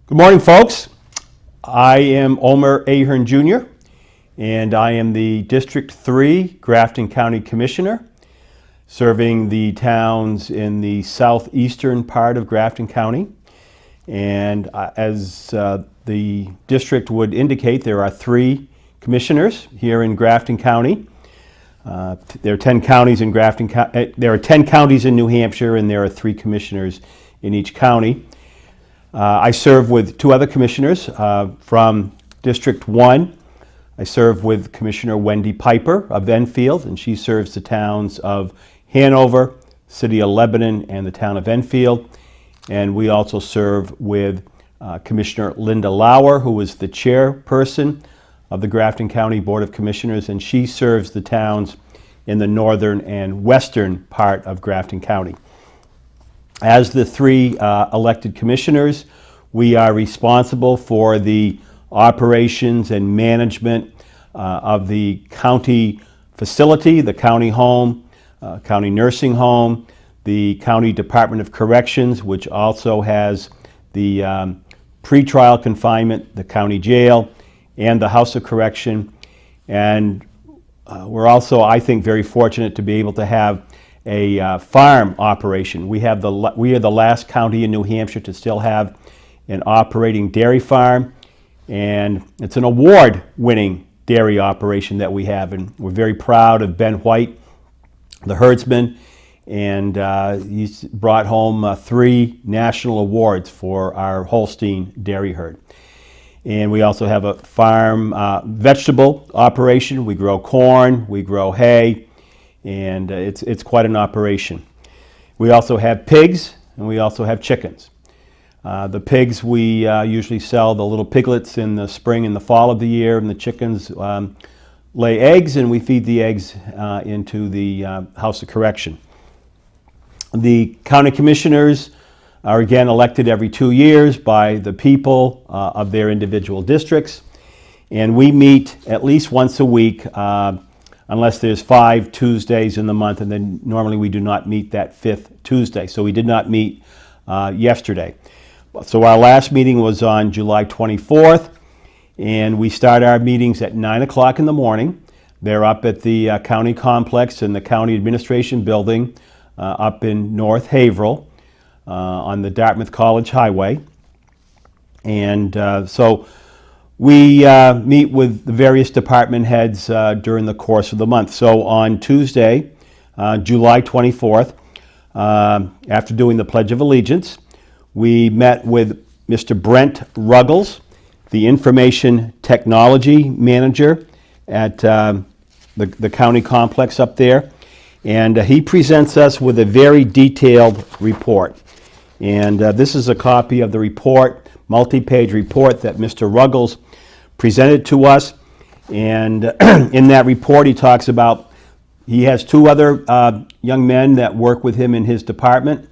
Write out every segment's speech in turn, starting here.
Good morning, folks. I am Omer Ahern Jr., and I am the District 3 Grafton County Commissioner, serving the towns in the southeastern part of Grafton County. And as the district would indicate, there are 3 commissioners here in Grafton County. There are 10 counties in Grafton County. There are 10 counties in New Hampshire, and there are 3 commissioners in each county. I serve with 2 other commissioners from District 1. I serve with Commissioner Wendy Piper of Enfield, and she serves the towns of Hanover, City of Lebanon, and the town of Enfield. And we also serve with Commissioner Linda Lauer, who is the chairperson of the Grafton County Board of Commissioners, and she serves the towns in the northern and western part of Grafton County. As the 3 elected commissioners, we are responsible for the operations and management of the county facility, the county home, county nursing home, the county Department of Corrections, which also has the pretrial confinement, the county jail, and the House of Correction. And we're also, I think, very fortunate to be able to have a farm operation. We are the last county in New Hampshire to still have an operating dairy farm, and it's an award-winning dairy operation that we have, and we're very proud of Ben White, the herdsman, and he's brought home 3 national awards for our Holstein dairy herd. And we also have a farm vegetable operation. We grow corn, we grow hay, and it's quite an operation. We also have pigs, and we also have chickens. The pigs, we usually sell the little piglets in the spring and the fall of the year, and the chickens lay eggs, and we feed the eggs into the House of Correction. The county commissioners are again elected every 2 years by the people of their individual districts, and we meet at least once a week, unless there's 5 Tuesdays in the month, and then normally we do not meet that 5th Tuesday. So we did not meet yesterday. So our last meeting was on July 24th, and we start our meetings at 9 o'clock in the morning. They're up at the county complex in the county administration building up in North Haverhill on the Dartmouth College Highway. And so we meet with the various department heads during the course of the month. So on Tuesday, July 24th, after doing the Pledge of Allegiance, we met with Mr. Brent Ruggles, the Information Technology Manager at the county complex up there. And he presents us with a very detailed report. And this is a copy of the report, multi-page report that Mr. Ruggles presented to us. And in that report he talks about, he has 2 other young men that work with him in his department,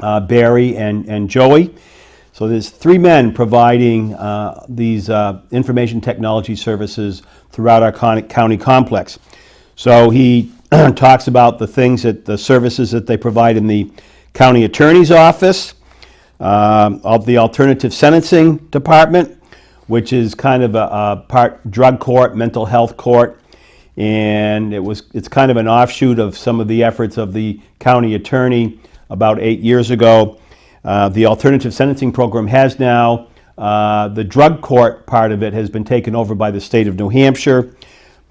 Barry and Joey. So there's 3 men providing these information technology services throughout our county complex. So he talks about the services that they provide in the county attorney's office, of the alternative sentencing department, which is kind of a part drug court, mental health court, and it's kind of an offshoot of some of the efforts of the county attorney about 8 years ago. The alternative sentencing program has now, the drug court part of it has been taken over by the state of New Hampshire,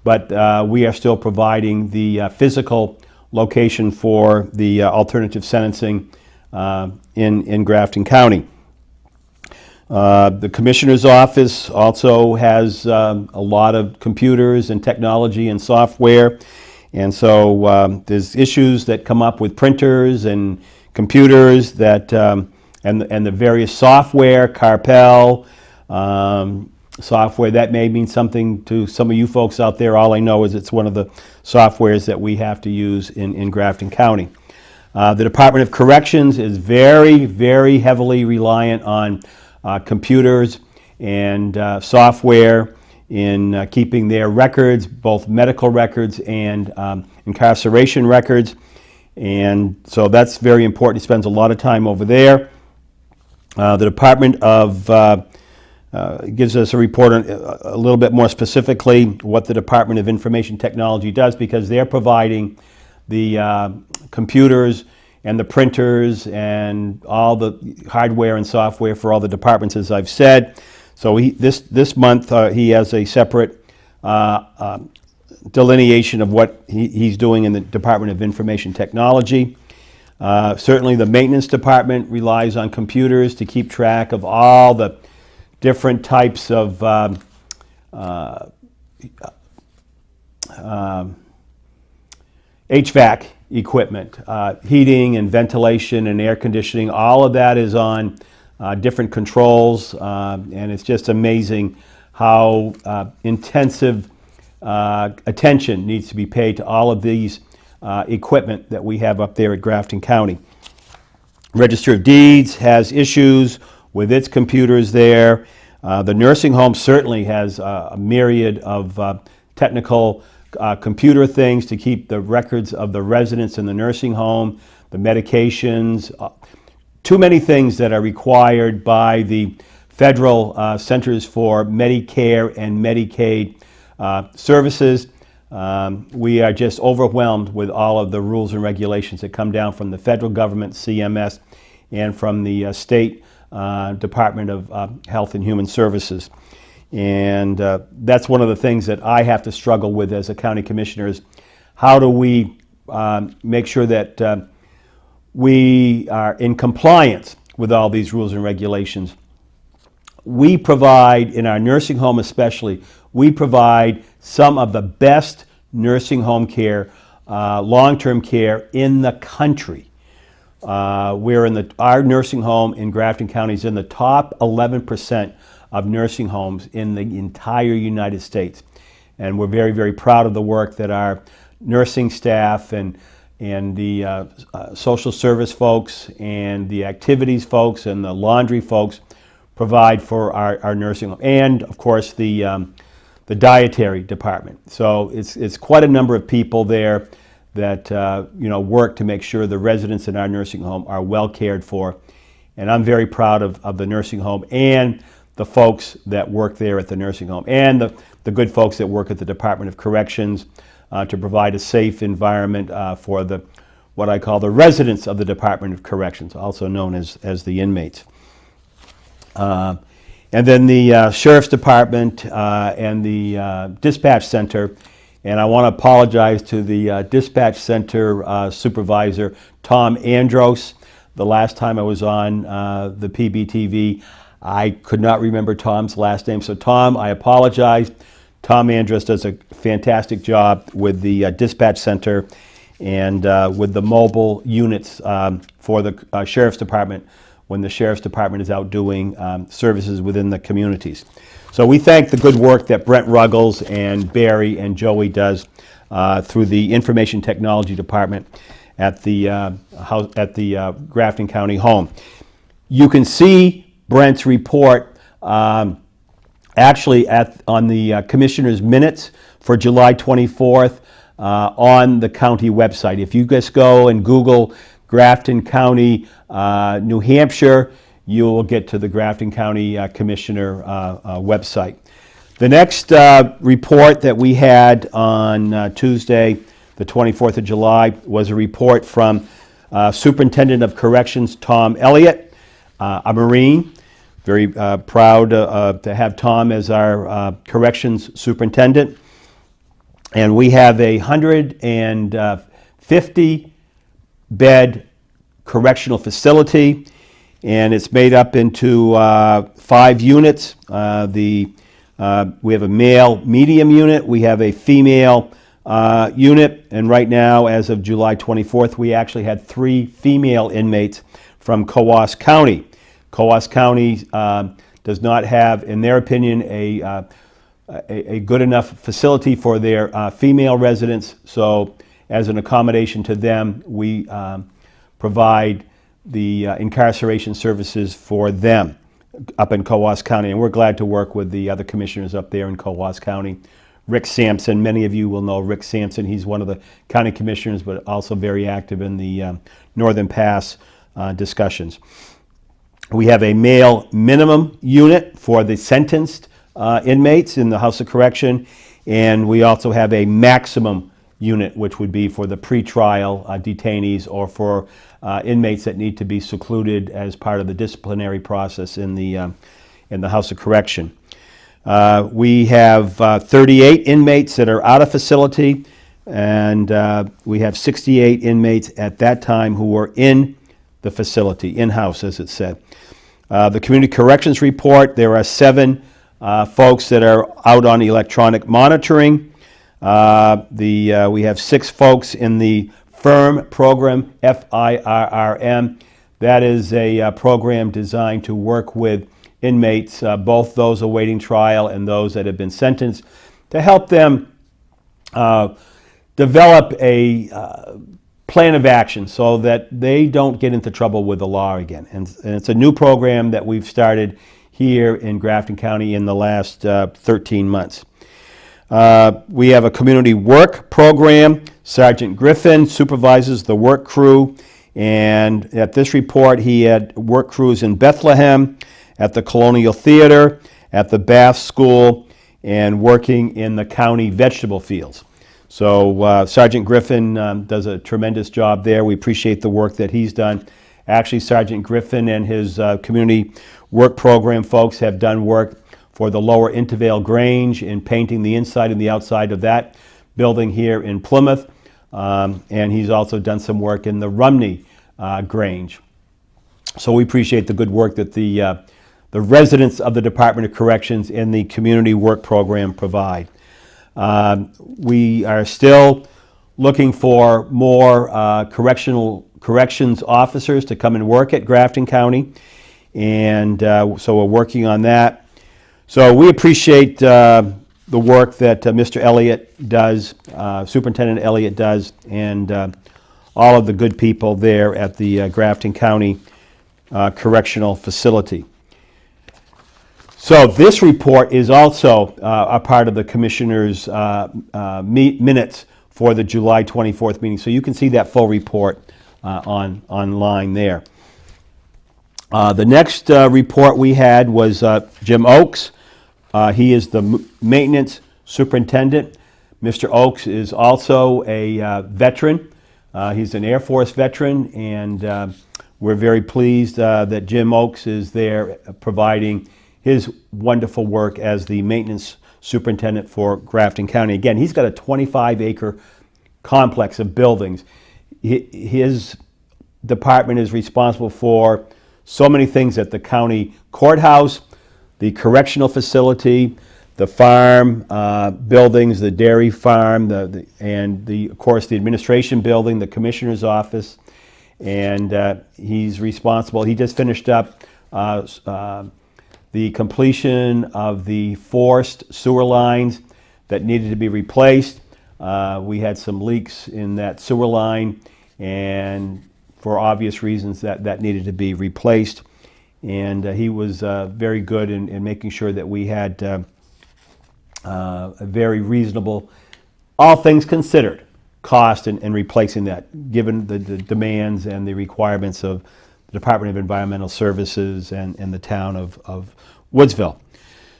but we are still providing the physical location for the alternative sentencing in Grafton County. The Commissioner's Office also has a lot of computers and technology and software, and so there's issues that come up with printers and computers that and the various software, Carpel, software that may mean something to some of you folks out there. All I know is it's one of the softwares that we have to use in Grafton County. The Department of Corrections is very, very heavily reliant on computers and software in keeping their records, both medical records and incarceration records. And so that's very important. He spends a lot of time over there. The Department of gives us a report on a little bit more specifically what the Department of Information Technology does, because they're providing the computers and the printers and all the hardware and software for all the departments, as I've said. So this month he has a separate delineation of what he's doing in the Department of Information Technology. Certainly the maintenance department relies on computers to keep track of all the different types of HVAC equipment, heating and ventilation and air conditioning. All of that is on different controls, and it's just amazing how intensive attention needs to be paid to all of these equipment that we have up there at Grafton County. Register of Deeds has issues with its computers there. The nursing home certainly has a myriad of technical computer things to keep the records of the residents in the nursing home, the medications, too many things that are required by the federal Centers for Medicare and Medicaid services. We are just overwhelmed with all of the rules and regulations that come down from the federal government, CMS, and from the state Department of Health and Human Services. And that's one of the things that I have to struggle with as a county commissioner is how do we make sure that we are in compliance with all these rules and regulations. We provide, in our nursing home especially, we provide some of the best nursing home care, long-term care in the country. Our nursing home in Grafton County is in the top 11% of nursing homes in the entire United States. And we're very, very proud of the work that our nursing staff and the social service folks and the activities folks and the laundry folks provide for our nursing home. And of course the dietary department. So it's quite a number of people there that work to make sure the residents in our nursing home are well cared for. And I'm very proud of the nursing home and the folks that work there at the nursing home and the good folks that work at the Department of Corrections to provide a safe environment for what I call the residents of the Department of Corrections, also known as the inmates. And then the Sheriff's Department and the Dispatch Center. And I want to apologize to the Dispatch Center Supervisor, Tom Andros. The last time I was on the PBTV, I could not remember Tom's last name. So Tom, I apologize. Tom Andros does a fantastic job with the Dispatch Center and with the mobile units for the Sheriff's Department when the Sheriff's Department is out doing services within the communities. So we thank the good work that Brent Ruggles and Barry and Joey does through the Information Technology Department at the Grafton County home. You can see Brent's report actually on the Commissioner's minutes for July 24th on the county website. If you just go and Google Grafton County, New Hampshire, you will get to the Grafton County Commissioner website. The next report that we had on Tuesday, the 24th of July, was a report from Superintendent of Corrections, Tom Elliott, a Marine. Very proud to have Tom as our corrections superintendent. And we have a 150-bed correctional facility, and it's made up into 5 units. We have a male medium unit, we have a female unit, and right now, as of July 24th, we actually had 3 female inmates from Coos County. Coos County does not have, in their opinion, a good enough facility for their female residents, so as an accommodation to them, we provide the incarceration services for them up in Coos County, and we're glad to work with the other commissioners up there in Coos County. Rick Sampson, many of you will know Rick Sampson. He's one of the county commissioners, but also very active in the Northern Pass discussions. We have a male minimum unit for the sentenced inmates in the House of Correction, and we also have a maximum unit, which would be for the pretrial detainees or for inmates that need to be secluded as part of the disciplinary process in the House of Correction. We have 38 inmates that are out of facility, and we have 68 inmates at that time who were in the facility, in-house, as it said. The Community Corrections Report, there are 7 folks that are out on electronic monitoring. We have 6 folks in the FIRM program, FIRRM. That is a program designed to work with inmates, both those awaiting trial and those that have been sentenced, to help them develop a plan of action so that they don't get into trouble with the law again. And it's a new program that we've started here in Grafton County in the last 13 months. We have a community work program. Sergeant Griffin supervises the work crew, and at this report he had work crews in Bethlehem, at the Colonial Theater, at the Bath School, and working in the county vegetable fields. So Sergeant Griffin does a tremendous job there. We appreciate the work that he's done. Actually, Sergeant Griffin and his community work program folks have done work for the Lower Intervale Grange in painting the inside and the outside of that building here in Plymouth. And he's also done some work in the Rumney Grange. So we appreciate the good work that the residents of the Department of Corrections and the community work program provide. We are still looking for more corrections officers to come and work at Grafton County, and so we're working on that. So we appreciate the work that Mr. Elliott does, Superintendent Elliott does, and all of the good people there at the Grafton County Correctional Facility. So this report is also a part of the Commissioners' minutes for the July 24th meeting. So you can see that full report online there. The next report we had was Jim Oakes. He is the maintenance superintendent. Mr. Oakes is also a veteran. He's an Air Force veteran, and we're very pleased that Jim Oakes is there providing his wonderful work as the maintenance superintendent for Grafton County. Again, he's got a 25-acre complex of buildings. His department is responsible for so many things at the county courthouse, the correctional facility, the farm buildings, the dairy farm, and of course the administration building, the commissioner's office, and he's responsible. He just finished up the completion of the forced sewer lines that needed to be replaced. We had some leaks in that sewer line, and for obvious reasons that needed to be replaced. And he was very good in making sure that we had a very reasonable, all things considered, cost in replacing that, given the demands and the requirements of the Department of Environmental Services and the town of Woodsville.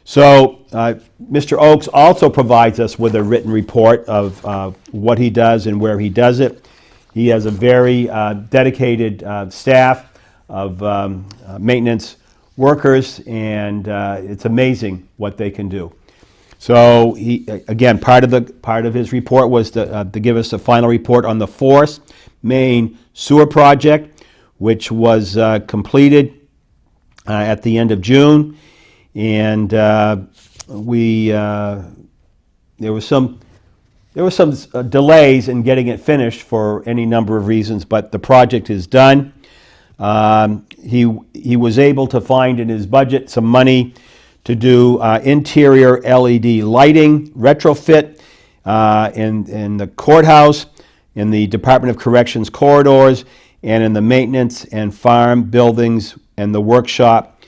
So Mr. Oakes also provides us with a written report of what he does and where he does it. He has a very dedicated staff of maintenance workers, and it's amazing what they can do. So he, again, part of his report was to give us a final report on the Forest Main Sewer Project, which was completed at the end of June, and there was some delays in getting it finished for any number of reasons, but the project is done. He was able to find in his budget some money to do interior LED lighting retrofit in the courthouse, in the Department of Corrections corridors, and in the maintenance and farm buildings and the workshop.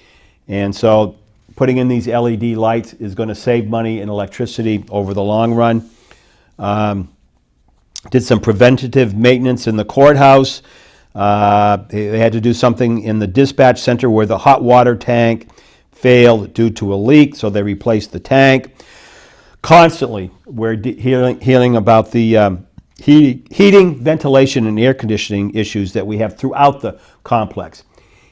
And so putting in these LED lights is going to save money in electricity over the long run. Did some preventative maintenance in the courthouse. They had to do something in the dispatch center where the hot water tank failed due to a leak, so they replaced the tank. Constantly, we're hearing about the heating, ventilation, and air conditioning issues that we have throughout the complex.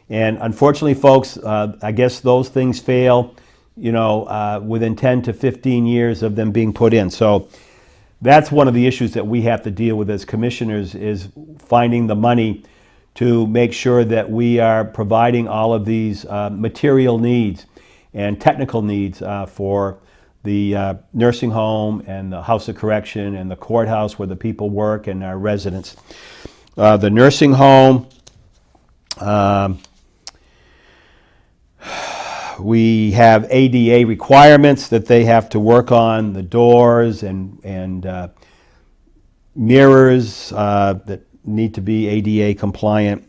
And unfortunately, folks, I guess those things fail, within 10 to 15 years of them being put in. So that's one of the issues that we have to deal with as commissioners, is finding the money to make sure that we are providing all of these material needs and technical needs for the nursing home and the house of correction and the courthouse where the people work and our residents. The nursing home, we have ADA requirements that they have to work on, the doors and mirrors that need to be ADA compliant.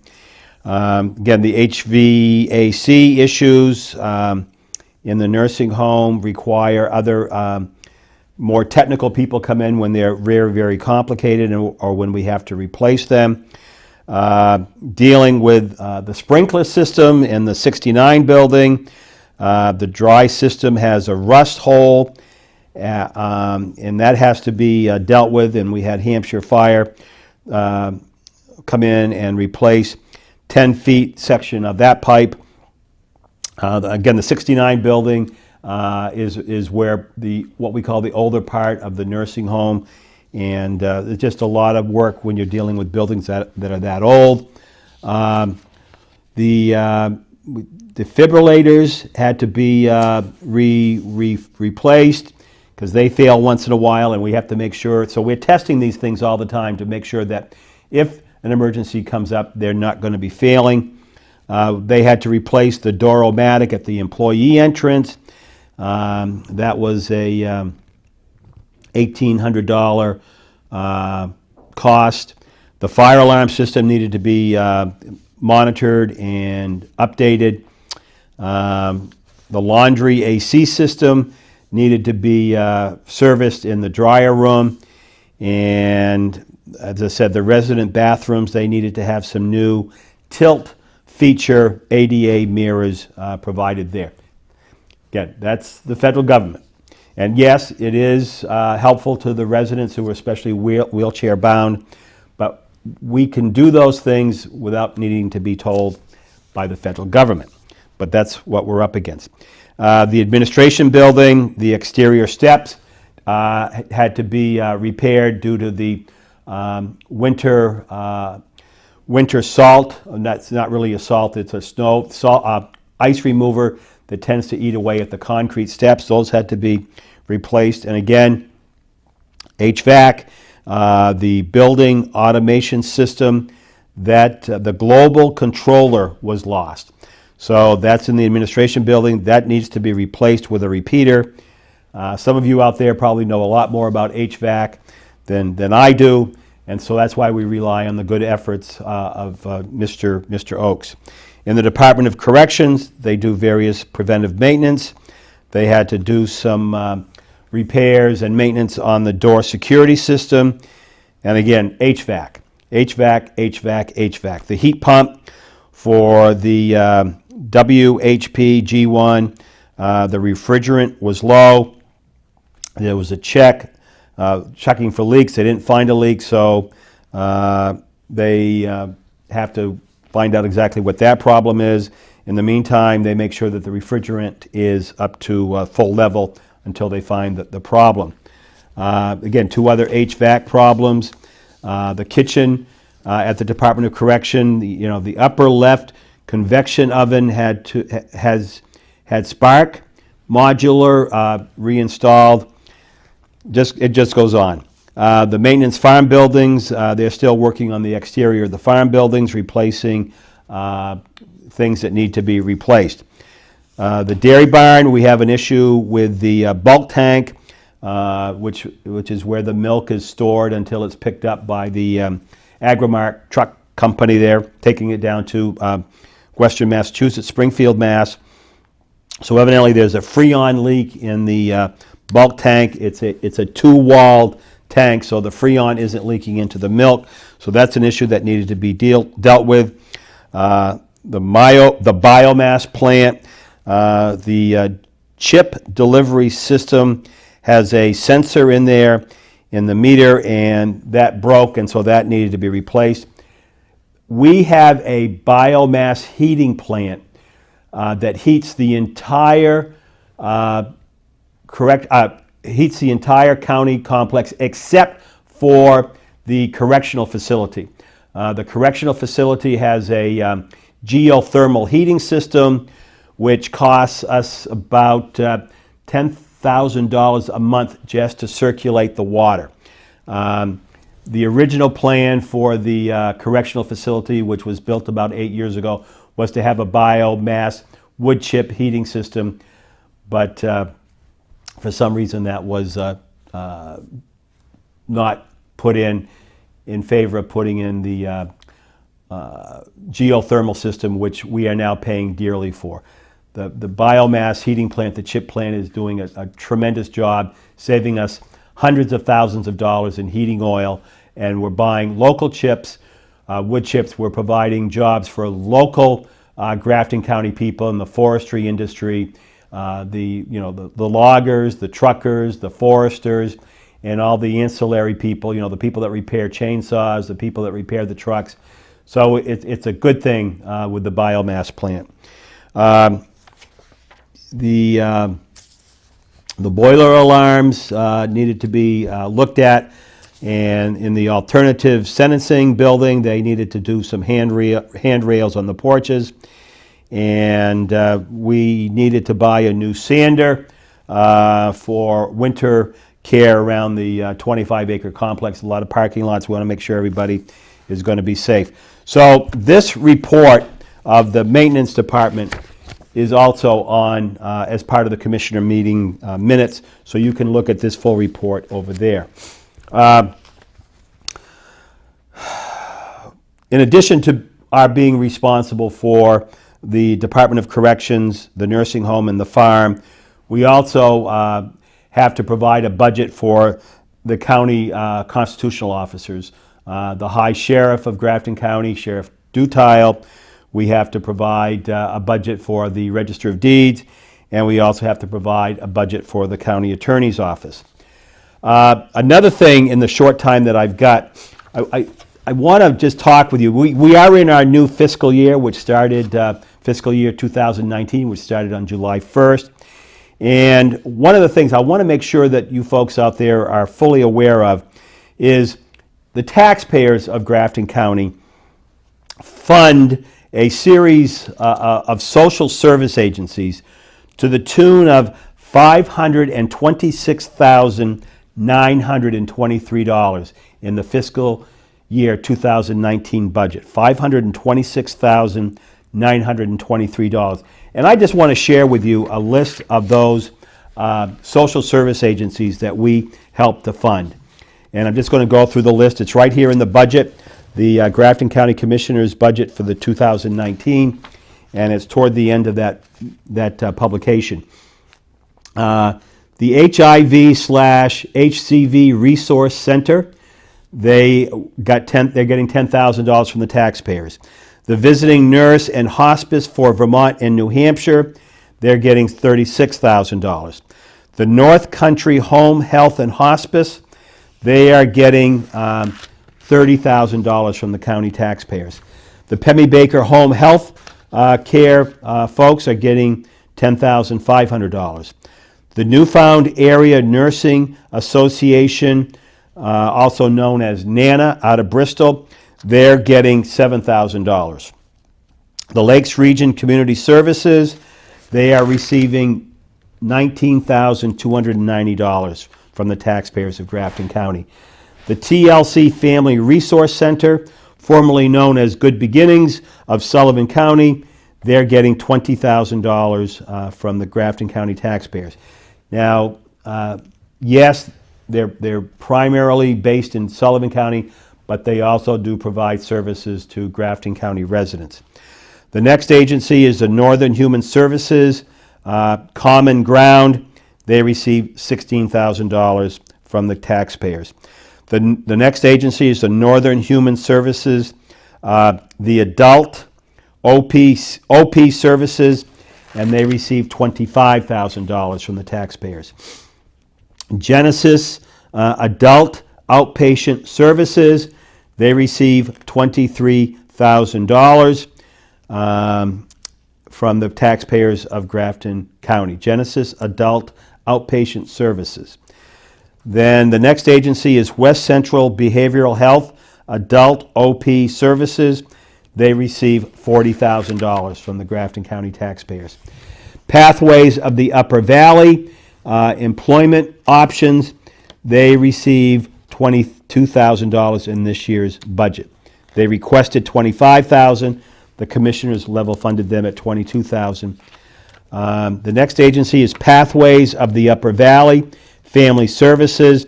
Again, the HVAC issues in the nursing home require other more technical people come in when they're very, very complicated or when we have to replace them. Dealing with the sprinkler system in the 69 building. The dry system has a rust hole, and that has to be dealt with, and we had Hampshire Fire come in and replace 10 feet section of that pipe. Again, the 69 building is where what we call the older part of the nursing home, and it's just a lot of work when you're dealing with buildings that are that old. The defibrillators had to be replaced because they fail once in a while, and we have to make sure. So we're testing these things all the time to make sure that if an emergency comes up, they're not going to be failing. They had to replace the door-o-matic at the employee entrance. That was a $1,800 cost. The fire alarm system needed to be monitored and updated. The laundry AC system needed to be serviced in the dryer room. And as I said, the resident bathrooms, they needed to have some new tilt feature ADA mirrors provided there. Again, that's the federal government. And yes, it is helpful to the residents who are especially wheelchair bound, but we can do those things without needing to be told by the federal government. But that's what we're up against. The administration building, the exterior steps had to be repaired due to the winter salt. And that's not really a salt, it's a ice remover that tends to eat away at the concrete steps. Those had to be replaced. And again, HVAC, the building automation system, that the global controller was lost. So that's in the administration building. That needs to be replaced with a repeater. Some of you out there probably know a lot more about HVAC than I do, and so that's why we rely on the good efforts of Mr. Oakes. In the Department of Corrections, they do various preventive maintenance. They had to do some repairs and maintenance on the door security system. And again, HVAC. The heat pump for the WHP G1, the refrigerant was low. There was a checking for leaks. They didn't find a leak, so they have to find out exactly what that problem is. In the meantime, they make sure that the refrigerant is up to full level until they find the problem. Again, two other HVAC problems. The kitchen at the Department of Correction, the upper left convection oven had spark, modular, reinstalled. It just goes on. The maintenance farm buildings, they're still working on the exterior of the farm buildings, replacing things that need to be replaced. The dairy barn, we have an issue with the bulk tank, which is where the milk is stored until it's picked up by the Agrimark truck company there, taking it down to Western Massachusetts, Springfield, Mass. So evidently there's a freon leak in the bulk tank. It's a two-walled tank, so the Freon isn't leaking into the milk. So that's an issue that needed to be dealt with. The biomass plant, the chip delivery system has a sensor in there in the meter, and that broke, and so that needed to be replaced. We have a biomass heating plant that heats the entire county complex except for the correctional facility. The correctional facility has a geothermal heating system, which costs us about $10,000 a month just to circulate the water. The original plan for the correctional facility, which was built about 8 years ago, was to have a biomass wood chip heating system, but for some reason that was not put in favor of putting in the geothermal system, which we are now paying dearly for. The biomass heating plant, the chip plant, is doing a tremendous job, saving us hundreds of thousands of dollars in heating oil, and we're buying local chips, wood chips. We're providing jobs for local Grafton County people in the forestry industry, the loggers, the truckers, the foresters, and all the ancillary people, the people that repair chainsaws, the people that repair the trucks. So it's a good thing with the biomass plant. The boiler alarms needed to be looked at, and in the alternative sentencing building, they needed to do some handrails on the porches, and we needed to buy a new sander for winter care around the 25-acre complex. A lot of parking lots. We want to make sure everybody is going to be safe. So this report of the maintenance department is also on as part of the commissioner meeting minutes, so you can look at this full report over there. In addition to our being responsible for the Department of Corrections, the nursing home, and the farm, we also have to provide a budget for the county constitutional officers. The High Sheriff of Grafton County, Sheriff Dutile. We have to provide a budget for the Register of Deeds, and we also have to provide a budget for the County Attorney's Office. Another thing in the short time that I've got, I want to just talk with you. We are in our new fiscal year, which started fiscal year 2019, which started on July 1st. And one of the things I want to make sure that you folks out there are fully aware of is the taxpayers of Grafton County fund a series of social service agencies to the tune of $526,923 in the fiscal year 2019 budget. $526,923. And I just want to share with you a list of those social service agencies that we help to fund. And I'm just going to go through the list. It's right here in the budget, the Grafton County Commissioners budget for the 2019, and it's toward the end of that publication. The HIV/HCV Resource Center, they're getting $10,000 from the taxpayers. The Visiting Nurse and Hospice for Vermont and New Hampshire, they're getting $36,000. The North Country Home Health and Hospice, they are getting $30,000 from the county taxpayers. The Pemmy Baker Home Health Care folks are getting $10,500. The Newfound Area Nursing Association, also known as NANA, out of Bristol, they're getting $7,000. The Lakes Region Community Services, they are receiving $19,290 from the taxpayers of Grafton County. The TLC Family Resource Center, formerly known as Good Beginnings of Sullivan County, they're getting $20,000 from the Grafton County taxpayers. Now, yes, they're primarily based in Sullivan County, but they also do provide services to Grafton County residents. The next agency is the Northern Human Services Common Ground. They receive $16,000 from the taxpayers. The next agency is the Northern Human Services, the adult OP services, and they received $25,000 from the taxpayers. Genesis Adult Outpatient Services, they receive $23,000 from the taxpayers of Grafton County. Genesis Adult Outpatient Services. Then the next agency is West Central Behavioral Health Adult OP Services. They receive $40,000 from the Grafton County taxpayers. Pathways of the Upper Valley Employment Options, they receive $22,000 in this year's budget. They requested $25,000. The commissioners level funded them at $22,000. The next agency is Pathways of the Upper Valley Family Services.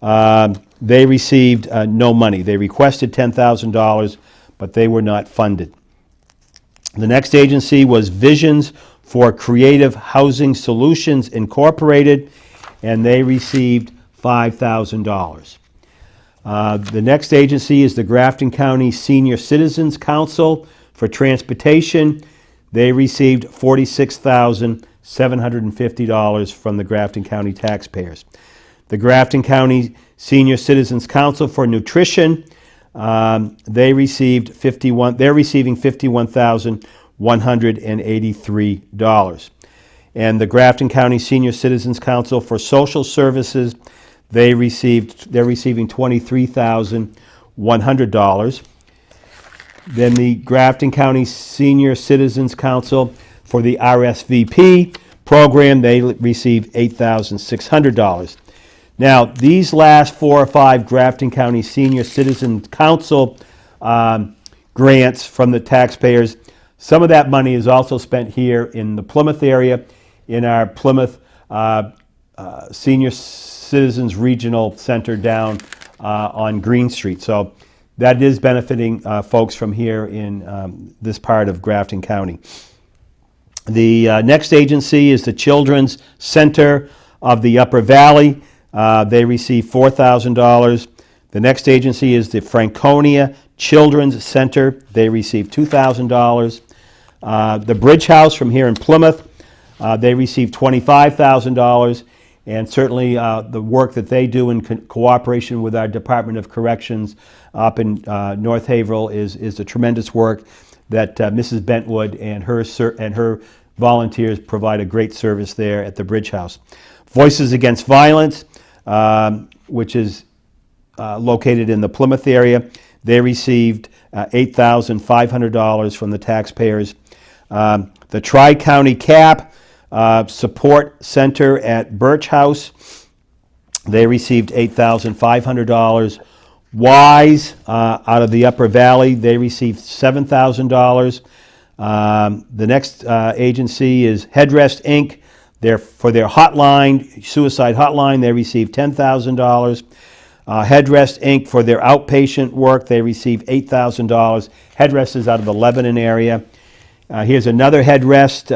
They received no money. They requested $10,000, but they were not funded. The next agency was Visions for Creative Housing Solutions Incorporated, and they received $5,000. The next agency is the Grafton County Senior Citizens Council for Transportation. They received $46,750 from the Grafton County taxpayers. The Grafton County Senior Citizens Council for Nutrition, they're receiving $51,183. And the Grafton County Senior Citizens Council for Social Services, they're receiving $23,100. Then the Grafton County Senior Citizens Council for the RSVP program, they received $8,600. Now, these last 4 or 5 Grafton County Senior Citizens Council grants from the taxpayers, some of that money is also spent here in the Plymouth area, in our Plymouth Senior Citizens Regional Center down on Green Street. So that is benefiting folks from here in this part of Grafton County. The next agency is the Children's Center of the Upper Valley. They receive $4,000. The next agency is the Franconia Children's Center. They receive $2,000. The Bridge House from here in Plymouth, they receive $25,000. And certainly the work that they do in cooperation with our Department of Corrections up in North Haverhill is the tremendous work that Mrs. Bentwood and her volunteers provide a great service there at the Bridge House. Voices Against Violence, which is located in the Plymouth area, they received $8,500 from the taxpayers. The Tri-County CAP Support Center at Birch House, they received $8,500. WISE out of the Upper Valley, they received $7,000. The next agency is Headrest Inc. For their hotline, suicide hotline, they received $10,000. Headrest Inc. for their outpatient work, they received $8,000. Headrest is out of the Lebanon area. Here's another Headrest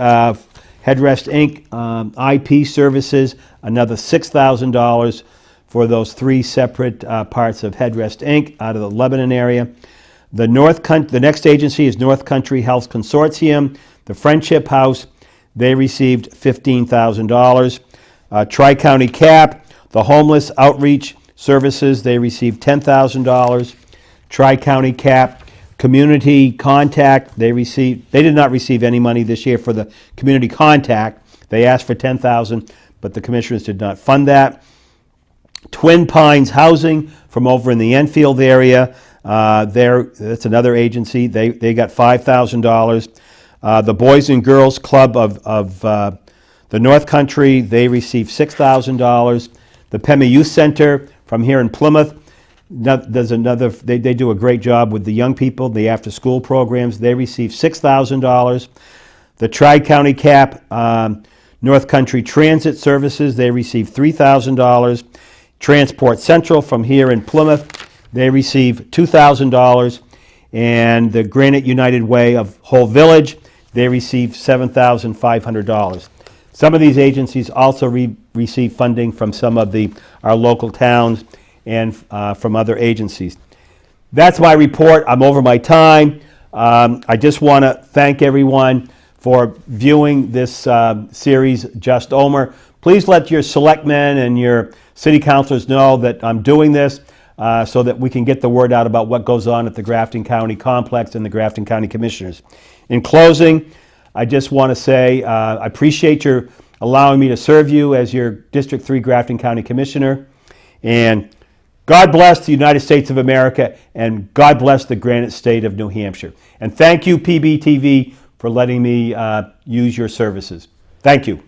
Inc. IP services, another $6,000 for those 3 separate parts of Headrest Inc. out of the Lebanon area. The next agency is North Country Health Consortium. The Friendship House, they received $15,000. Tri-County CAP, the Homeless Outreach Services, they received $10,000. Tri-County CAP Community Contact, they did not receive any money this year for the Community Contact. They asked for $10,000, but the commissioners did not fund that. Twin Pines Housing from over in the Enfield area, that's another agency. They got $5,000. The Boys and Girls Club of the North Country, they received $6,000. The Pema Youth Center from here in Plymouth, they do a great job with the young people, the after-school programs. They receive $6,000. The Tri-County CAP North Country Transit Services, they receive $3,000. Transport Central from here in Plymouth, they receive $2,000. And the Granite United Way of Whole Village, they receive $7,500. Some of these agencies also receive funding from some of our local towns and from other agencies. That's my report. I'm over my time. I just want to thank everyone for viewing this series, Just Omer. Please let your selectmen and your city councilors know that I'm doing this so that we can get the word out about what goes on at the Grafton County Complex and the Grafton County Commissioners. In closing, I just want to say I appreciate your allowing me to serve you as your District 3 Grafton County Commissioner. And God bless the United States of America, and God bless the Granite State of New Hampshire. And thank you, PBTV, for letting me use your services. Thank you.